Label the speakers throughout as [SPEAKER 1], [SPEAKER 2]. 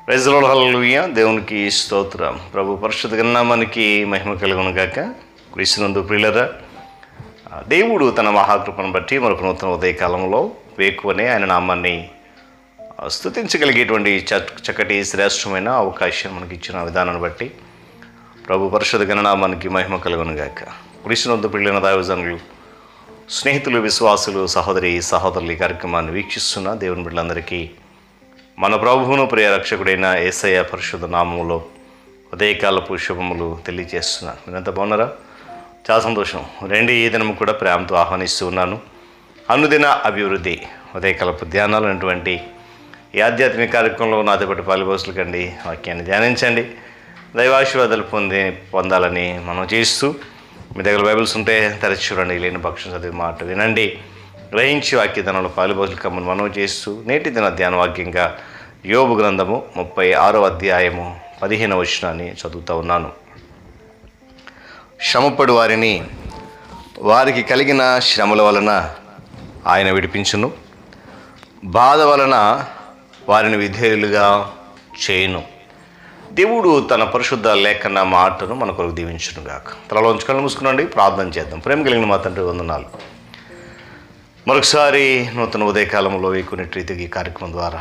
[SPEAKER 1] Praise the lord, హల్లెలూయా. దేవునికి స్తోత్రం. ప్రభు పరిశుద్ధ నామానికి మహిమ కలుగును గాక. క్రీస్తునందు ప్రియులారా, దేవుడు తన మహాకృపను బట్టి మరొక నూతన ఉదయకాలంలో వేకువనే ఆయన నామాన్ని స్తుతించగలిగేటువంటి చక్కటి శ్రేష్టమైన అవకాశం మనకి ఇచ్చిన విధానాన్ని బట్టి ప్రభు పరిశుద్ధ గణనామానికి మహిమ కలుగును గాక. క్రీస్తునందు ప్రియులైన దైవజనులు, స్నేహితులు, విశ్వాసులు, సహోదరులు ఈ కార్యక్రమాన్ని వీక్షిస్తున్న దేవుని బిడ్డలందరికీ మన ప్రభువును ప్రియ రక్షకుడైన యేసయ్య పరిశుద్ధ నామములో ఉదయకాలపు శుభములు తెలియజేస్తున్నాను. మీరంతా బాగున్నారా? చాలా సంతోషం. రండి, ఈ దినము కూడా ప్రేమతో ఆహ్వానిస్తూ ఉన్నాను. అనుదిన అభివృద్ధి ఉదయకాలపు ధ్యానాలు అనేటువంటి ఈ ఆధ్యాత్మిక కార్యక్రమంలో నాతో పాటు పాలుబోసులు కండి, వాక్యాన్ని ధ్యానించండి, దైవాశీర్వాదాలు పొందాలని మనం చేస్తూ, మీ దగ్గర బైబిల్స్ ఉంటే తెరచి చూడండి, లేని పక్షం చదివి మాట వినండి, గ్రహించి వాక్యదానంలో పాలుబోసులు కమ్మని మనం చేస్తూ నేటి దిన ధ్యాన వాక్యంగా యోబు గ్రంథము 36వ అధ్యాయము 15వ వచనాన్ని చదువుతూ ఉన్నాను. శ్రమపడు వారిని వారికి కలిగిన శ్రమల వలన ఆయన విడిపించును, బాధ వలన వారిని విధేయులుగా చేయును. దేవుడు తన పరిశుద్ధ లేఖన మాటను మన కొరకు దీవించును గాక. తలలోంచి కళ్ళు మూసుకునండి, ప్రార్థన చేద్దాం. ప్రేమ కలిగిన మా తండ్రి, వందనాలు. మరొకసారి నూతన ఉదయకాలంలో కొన్ని రీతికి ఈ కార్యక్రమం ద్వారా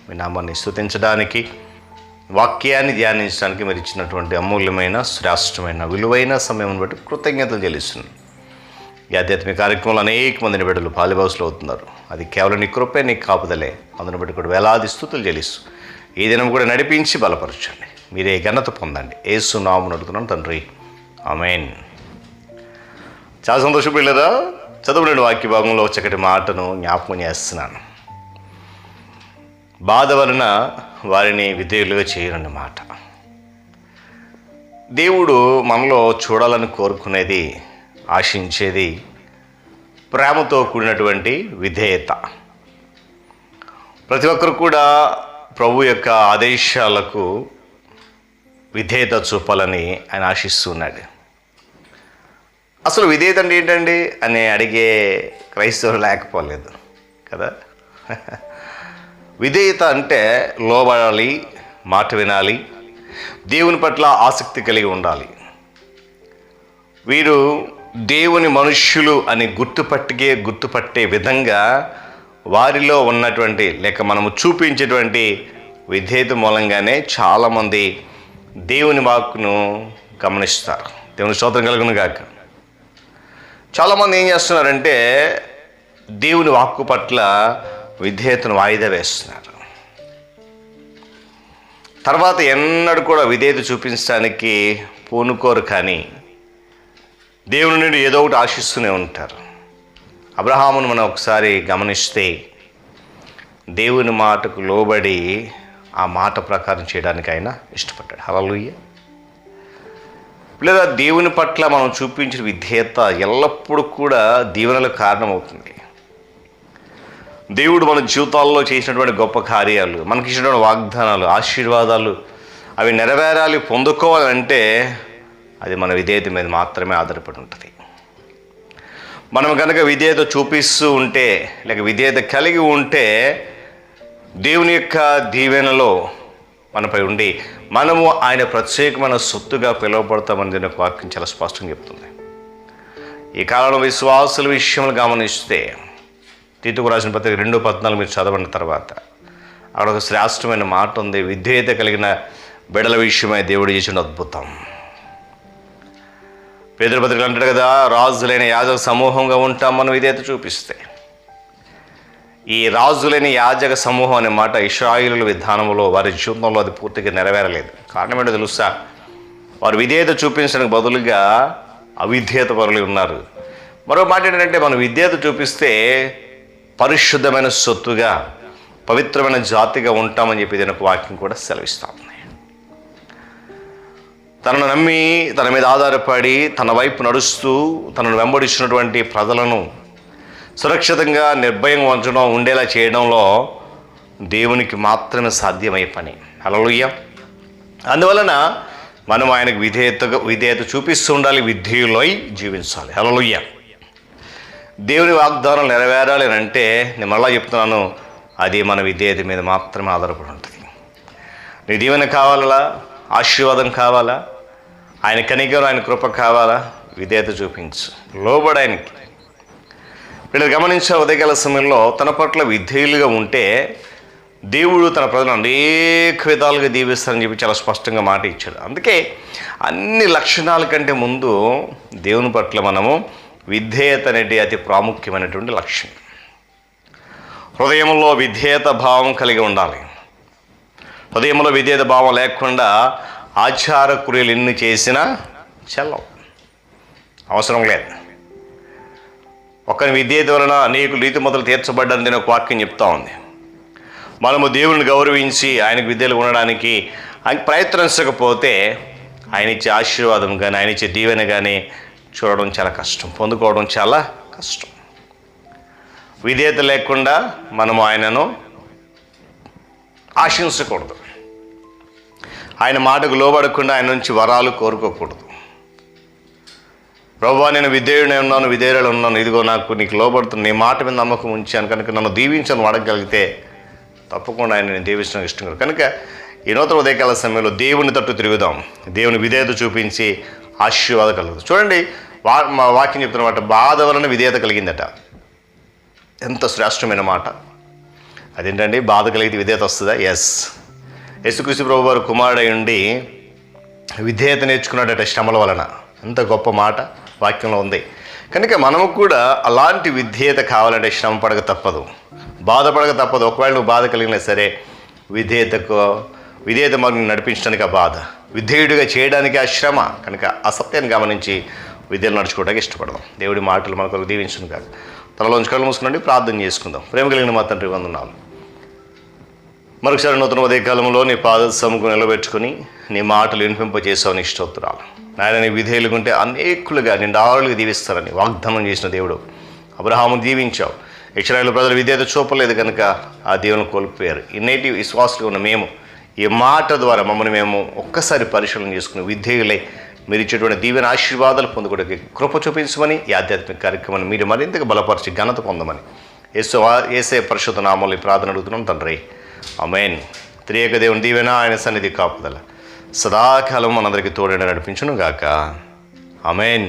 [SPEAKER 1] మీ నామాన్ని స్తుతించడానికి, వాక్యాన్ని ధ్యానించడానికి మీరు ఇచ్చినటువంటి అమూల్యమైన, శ్రేష్టమైన, విలువైన సమయం బట్టి కృతజ్ఞతలు చెల్లిస్తున్నాను. ఈ ఆధ్యాత్మిక కార్యక్రమంలో అనేక మందిని బిడ్డలు పాలిబాసులు అవుతున్నారు. అది కేవలం నీ కృపే, నీ కాపుదలే. అందుని బట్టి కూడా వేలాది స్తుతులు చెల్లిస్తూ ఈ దినం కూడా నడిపించి బలపరచండి. మీరే ఘనత పొందండి. యేసు నామమున అడుగుతున్నాను తండ్రి, ఆమేన్. చాలా సంతోషం పిల్లరా. చదువులేని వాక్య భాగంలో చక్కటి మాటను జ్ఞాపకం చేస్తున్నాను. బాధ వలన వారిని విధేయులుగా చేయరన్న మాట. దేవుడు మనలో చూడాలని కోరుకునేది, ఆశించేది ప్రేమతో కూడినటువంటి విధేయత. ప్రతి ఒక్కరు కూడా ప్రభు యొక్క ఆదేశాలకు విధేయత చూపాలని ఆయన ఆశిస్తున్నాడు. అసలు విధేయత అంటే ఏంటండి అని అడిగే క్రైస్తవులు లేకపోలేదు కదా. విధేయత అంటే లోబడాలి, మాట వినాలి, దేవుని పట్ల ఆసక్తి కలిగి ఉండాలి. వీరు దేవుని మనుష్యులు అని గుర్తుపట్టే విధంగా వారిలో ఉన్నటువంటి లేక మనము చూపించేటువంటి విధేయత మూలంగానే చాలామంది దేవుని వాక్కును గమనిస్తారు. దేవుని స్తోత్రం కలుగును గాక. చాలామంది ఏం చేస్తున్నారంటే దేవుని వాక్కు పట్ల విధేయతను వాయిదా వేస్తున్నారు. తర్వాత ఎన్నడూ కూడా విధేయత చూపించడానికి పూనుకోరు, కానీ దేవుని నుండి ఏదో ఒకటి ఆశిస్తూనే ఉంటారు. అబ్రహామును మనం ఒకసారి గమనిస్తే దేవుని మాటకు లోబడి ఆ మాట ప్రకారం చేయడానికి ఆయన ఇష్టపడ్డాడు. హల్లెలూయా. లేదా దేవుని పట్ల మనం చూపించిన విధేయత ఎల్లప్పుడూ కూడా దీవెనలకు కారణమవుతుంది. దేవుడు మన జీవితాల్లో చేసినటువంటి గొప్ప కార్యాలు, మనకి ఇచ్చినటువంటి వాగ్దానాలు, ఆశీర్వాదాలు అవి నెరవేరాలి, పొందుకోవాలంటే అది మన విధేయత మీద మాత్రమే ఆధారపడి ఉంటుంది. మనం కనుక విధేయత చూపిస్తూ ఉంటే లేక విధేయత కలిగి ఉంటే దేవుని యొక్క దీవెనలో మనపై ఉండి మనము ఆయన ప్రత్యేకమైన సొత్తుగా పిలువబడతామని దీని యొక్క వాక్యం చాలా స్పష్టంగా చెప్తుంది. ఈ కాలంలో విశ్వాసుల విషయంలో గమనిస్తే తీతుకు రాసిన పత్రిక 2:14 మీరు చదవని తర్వాత అక్కడ ఒక శ్రేష్టమైన మాట ఉంది. విధేయత కలిగిన బిడ్డల విషయమై దేవుడు చేసిన అద్భుతం. పేతురు పత్రికలు అంటాడు కదా, రాజులైన యాజక సమూహంగా ఉంటాం మనం విధేయత చూపిస్తే. ఈ రాజులేని యాజక సమూహం అనే మాట ఇశ్రాయేలుల విధానంలో వారి జీవితంలో అది పూర్తిగా నెరవేరలేదు. కారణం ఏంటో తెలుసా? వారు విధేయత చూపించడానికి బదులుగా అవిధేయత పరులు ఉన్నారు. మరో మాట ఏంటంటే మనం విధేయత చూపిస్తే పరిశుద్ధమైన సొత్తుగా, పవిత్రమైన జాతిగా ఉంటామని చెప్పి దీని వాక్యం కూడా సెలవిస్తా ఉంది. తనను నమ్మి తన మీద ఆధారపడి తన వైపు నడుస్తూ తనను వెంబడిస్తున్నటువంటి ప్రజలను సురక్షితంగా, నిర్భయంగా ఉండేలా చేయడంలో దేవునికి మాత్రమే సాధ్యమయ్యే పని. హల్లెలూయా. అందువలన మనం ఆయనకు విధేయత చూపిస్తూ ఉండాలి, విధేయులై జీవించాలి. హల్లెలూయా. దేవుని వాగ్దానం నెరవేరాలి అని అంటే నేను మళ్ళా చెప్తున్నాను, అది మన విధేయత మీద మాత్రమే ఆధారపడి ఉంటుంది. నీ దీవెన కావాలా, ఆశీర్వాదం కావాలా, ఆయన కనికరం, ఆయన కృప కావాలా, విధేయత చూపించు, లోబడు ఆయనకి. వీళ్ళు గమనించే ఉదయకాల సమయంలో తన పట్ల విధేయులుగా ఉంటే దేవుడు తన ప్రజలను అనేక విధాలుగా దీవిస్తారని చెప్పి చాలా స్పష్టంగా మాట ఇచ్చాడు. అందుకే అన్ని లక్షణాల కంటే ముందు దేవుని పట్ల మనము విధేయత అనేది అతి ప్రాముఖ్యమైనటువంటి లక్ష్యం. హృదయంలో విధేయత భావం కలిగి ఉండాలి. హృదయంలో విధేయత భావం లేకుండా ఆచార క్రియలు ఎన్ని చేసినా చెల్లవు, అవసరం లేదు. ఒకరి విధేయత వలన అనేకులు నీతిమంతులు తీర్చబడ్డారని నేను ఒక వాక్యం చెప్తా ఉంది. మనము దేవుని గౌరవించి ఆయనకు విధేయులు ఉండడానికి ఆయన ప్రయత్నించకపోతే ఆయన ఇచ్చే ఆశీర్వాదం కానీ, ఆయన ఇచ్చే దీవెన కానీ చూడడం చాలా కష్టం, పొందుకోవడం చాలా కష్టం. విధేయత లేకుండా మనము ఆయనను ఆశించకూడదు. ఆయన మాటకు లోబడకుండా ఆయన నుంచి వరాలు కోరుకోకూడదు. ప్రభువా, నేను విధేయుడే ఉన్నాను, విధేయుడు ఉన్నాను, ఇదిగో నీకు లోబడుతున్న నీ మాట మీద నమ్మకం ఉంచాను కనుక నన్ను దీవించను అడగగలిగితే తప్పకుండా ఆయన నేను దీవించడం ఇష్టం కదా. కనుక ఈ నూతన ఉదయకాల సమయంలో దేవుని తట్టు తిరుగుదాం, దేవుని విధేయత చూపించి ఆశీర్వాదం కలుగుతుంది. చూడండి, మా వాక్యం చెప్తున్నమాట, బాధ వలన విధేయత కలిగిందట. ఎంత శ్రేష్టమైన మాట! అదేంటండి, బాధ కలిగితే విధేయత వస్తుందా? ఎస్. యేసుక్రీస్తు ప్రభు వారు కుమారుడై ఉండి విధేయత నేర్చుకున్నాడట శ్రమల వలన. ఎంత గొప్ప మాట వాక్యంలో ఉంది. కనుక మనము కూడా అలాంటి విధేయత కావాలంటే శ్రమ పడక తప్పదు, బాధపడక తప్పదు. ఒకవేళ నువ్వు బాధ కలిగినా సరే విధేయత మార్గం నడిపించడానికి ఆ బాధ, విధేయుడిగా చేయడానికి ఆ శ్రమ. కనుక ఆ సత్యాన్ని గమనించి విధేయులు నడుచుకోవడానికి ఇష్టపడదాం. దేవుడి మాటలు మనకు దీవించును కాదు. తనలోంచి కళ్ళు మూసుకునండి, ప్రార్థన చేసుకుందాం. ప్రేమ కలిగిన మా తండ్రి, వందనాలు. మరొకసారి నూతన ఉదయకాలంలో నీ పాద సముఖం నిలబెట్టుకుని నీ మాటలు వినిపింపజేసావు, నీ స్తోత్రాలు. నాయన, నీ విధేయులుగుంటే అనేకులుగా నిండారులుగా దీవిస్తారని వాగ్దానం చేసిన దేవుడు. అబ్రహామును దీవించావు. ఇశ్రాయేలు ప్రజలు విధేయత చూపలేదు కనుక ఆ దేవుని కోల్పోయారు. ఈ నేటి విశ్వాసులు ఉన్న మేము ఈ మాట ద్వారా మమ్మల్ని మేము ఒక్కసారి పరిశీలన చేసుకుని విధేయులై మీరు ఇచ్చేటువంటి దీవెన ఆశీర్వాదాలు పొందుకోవడానికి కృప చూపించమని, ఈ ఆధ్యాత్మిక కార్యక్రమాన్ని మీరు మరింతగా బలపరిచి ఘనత పొందమని యేసే పరిశుద్ధ నామములో ప్రార్థన అడుగుతున్నాం తండ్రి. ఆమేన్. త్రియేక దేవుని దీవెన, ఆయన సన్నిధి కాపుదల సదాకాలం మనందరికీ తోడైన నడిపించును గాక. ఆమేన్.